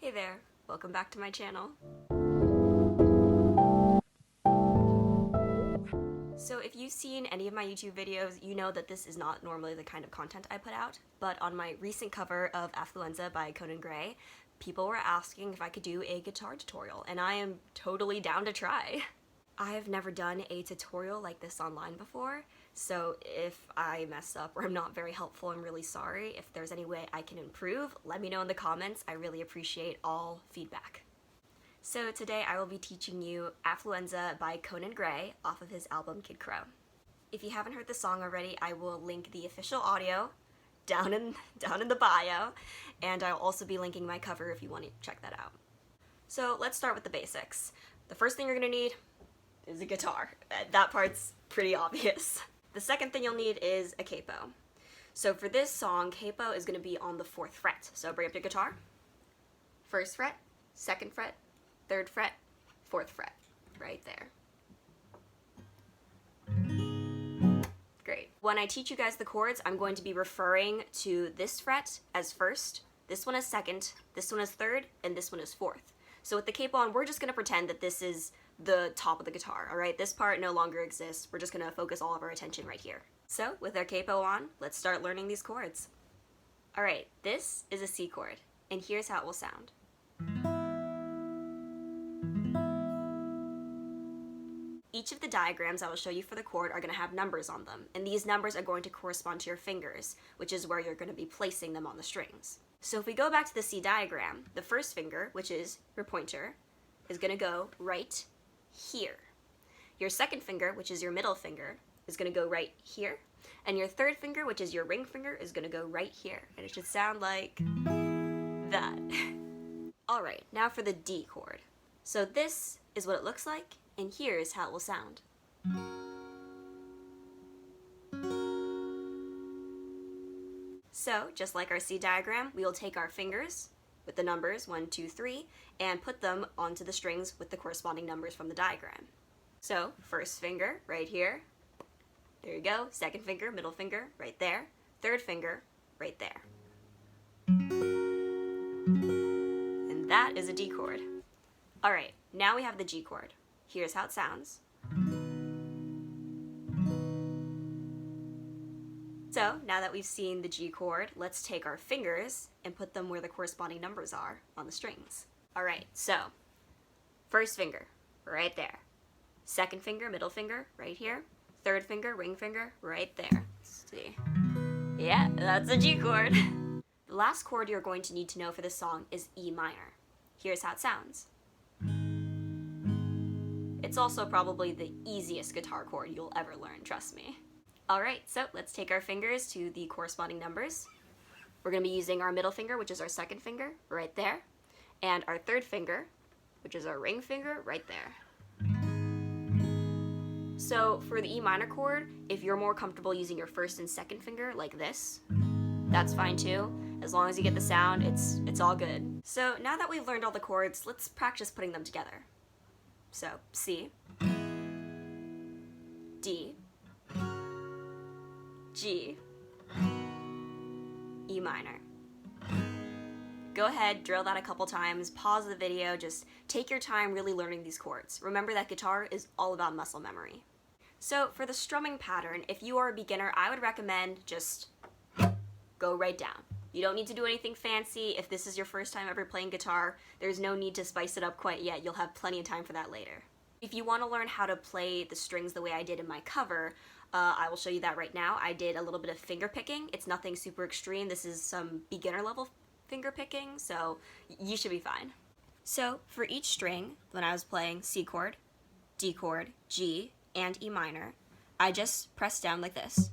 Hey there, welcome back to my channel. So if you've seen any of my YouTube videos, you know that this is not normally the kind of content I put out, but on my recent cover of Affluenza by Conan, people were asking if I could do a guitar tutorial, and I am totally down to try. I have never done a tutorial like this online before, so if I mess up or I'm not very helpful, I'm really sorry. If there's any way I can improve, let me know in the comments. I really appreciate all feedback. So today I will be teaching you Affluenza by Conan off of his album Kid Crow. If you haven't heard the song already, I will link the official audio down in the bio, and I'll also be linking my cover if you want to check that out. So let's start with the basics. The first thing you're going to need is a guitar. That part's pretty obvious. The second thing you'll need is a capo. So for this song, capo is going to be on the 4th fret. So bring up your guitar. 1st fret, 2nd fret, 3rd fret, 4th fret, right there. Great. When I teach you guys the chords, I'm going to be referring to this fret as 1st, this one as 2nd, this one as 3rd, and this one as 4th. So with the capo on, we're just going to pretend that this is the top of the guitar, alright? This part no longer exists. We're just going to focus all of our attention right here. So with our capo on, let's start learning these chords. Alright, this is a C chord, and here's how it will sound. Each of the diagrams I will show you for the chord are going to have numbers on them, and these numbers are going to correspond to your fingers, which is where you're going to be placing them on the strings. So if we go back to the C diagram, the first finger, which is your pointer, is going to go right here. Your second finger, which is your middle finger, is going to go right here, and your third finger, which is your ring finger, is going to go right here, and it should sound like that. Alright, now for the D chord. So this is what it looks like, and here's how it will sound. So, just like our C diagram, we will take our fingers with the numbers 1, 2, 3, and put them onto the strings with the corresponding numbers from the diagram. So, first finger, right here. There you go. Second finger, middle finger, right there. Third finger, right there. And that is a D chord. Alright, now we have the G chord. Here's how it sounds. So, now that we've seen the G chord, let's take our fingers and put them where the corresponding numbers are on the strings. Alright, so, first finger, right there. Second finger, middle finger, right here. Third finger, ring finger, right there. Let's see. Yeah, that's a G chord. The last chord you're going to need to know for this song is E minor. Here's how it sounds. It's also probably the easiest guitar chord you'll ever learn, trust me. Alright, so let's take our fingers to the corresponding numbers. We're going to be using our middle finger, which is our second finger, right there, and our third finger, which is our ring finger, right there. So for the E minor chord, if you're more comfortable using your first and second finger, like this, that's fine too. As long as you get the sound, it's all good. So now that we've learned all the chords, let's practice putting them together. So, C, D, G, E minor. Go ahead, drill that a couple times, pause the video, just take your time really learning these chords. Remember that guitar is all about muscle memory. So for the strumming pattern, if you are a beginner, I would recommend just go right down. You don't need to do anything fancy. If this is your first time ever playing guitar, there's no need to spice it up quite yet. You'll have plenty of time for that later. If you want to learn how to play the strings the way I did in my cover, I will show you that right now. I did a little bit of finger picking. It's nothing super extreme. This is some beginner level finger picking, so you should be fine. So for each string, when I was playing C chord, D chord, G, and E minor, I just pressed down like this.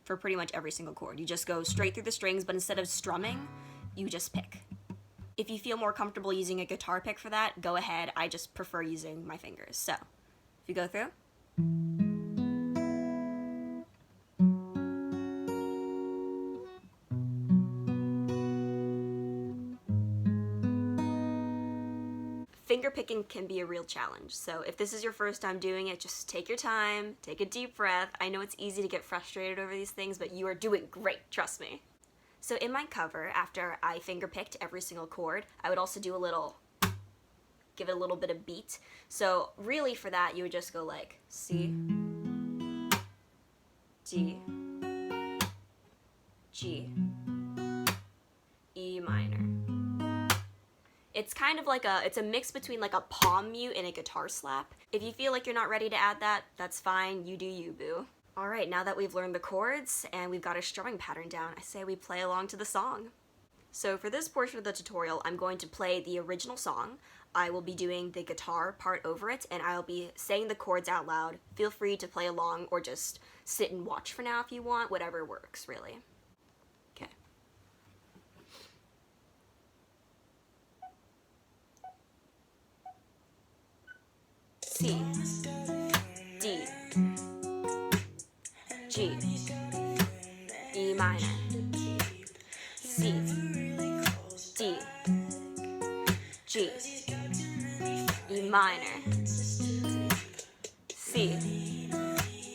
For pretty much every single chord. You just go straight through the strings, but instead of strumming, you just pick. If you feel more comfortable using a guitar pick for that, go ahead. I just prefer using my fingers. So, if you go through. Finger picking can be a real challenge, so if this is your first time doing it, just take your time, take a deep breath. I know it's easy to get frustrated over these things, but you are doing great, trust me. So in my cover, after I fingerpicked every single chord, I would also do a little, give it a little bit of beat. So really for that, you would just go like C, D, G, E minor. It's kind of like it's a mix between like a palm mute and a guitar slap. If you feel like you're not ready to add that, that's fine, you do you, boo. Alright, now that we've learned the chords and we've got a strumming pattern down, I say we play along to the song. So for this portion of the tutorial, I'm going to play the original song. I will be doing the guitar part over it, and I'll be saying the chords out loud. Feel free to play along or just sit and watch for now if you want, whatever works, really. Okay. C, D, G, E minor, C, D, G, E minor, C,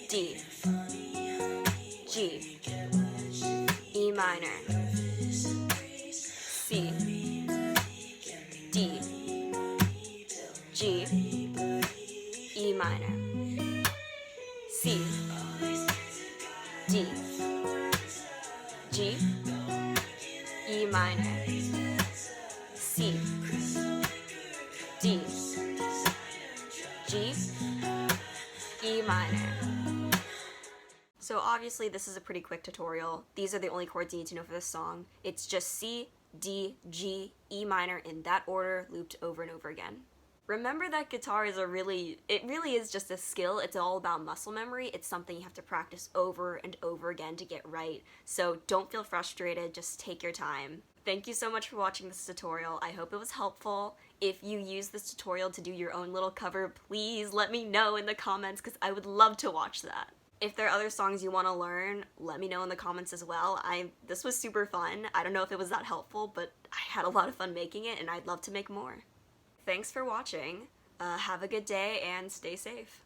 D, G, E minor, C, D, G, E minor, C, D, G, E minor, C, D, G, E minor. So obviously this is a pretty quick tutorial. These are the only chords you need to know for this song. It's just C, D, G, E minor in that order, looped over and over again. Remember that guitar is it really is just a skill. It's all about muscle memory. It's something you have to practice over and over again to get right. So don't feel frustrated, just take your time. Thank you so much for watching this tutorial. I hope it was helpful. If you use this tutorial to do your own little cover, please let me know in the comments because I would love to watch that. If there are other songs you want to learn, let me know in the comments as well. This was super fun. I don't know if it was that helpful, but I had a lot of fun making it and I'd love to make more. Thanks for watching. Have a good day and stay safe.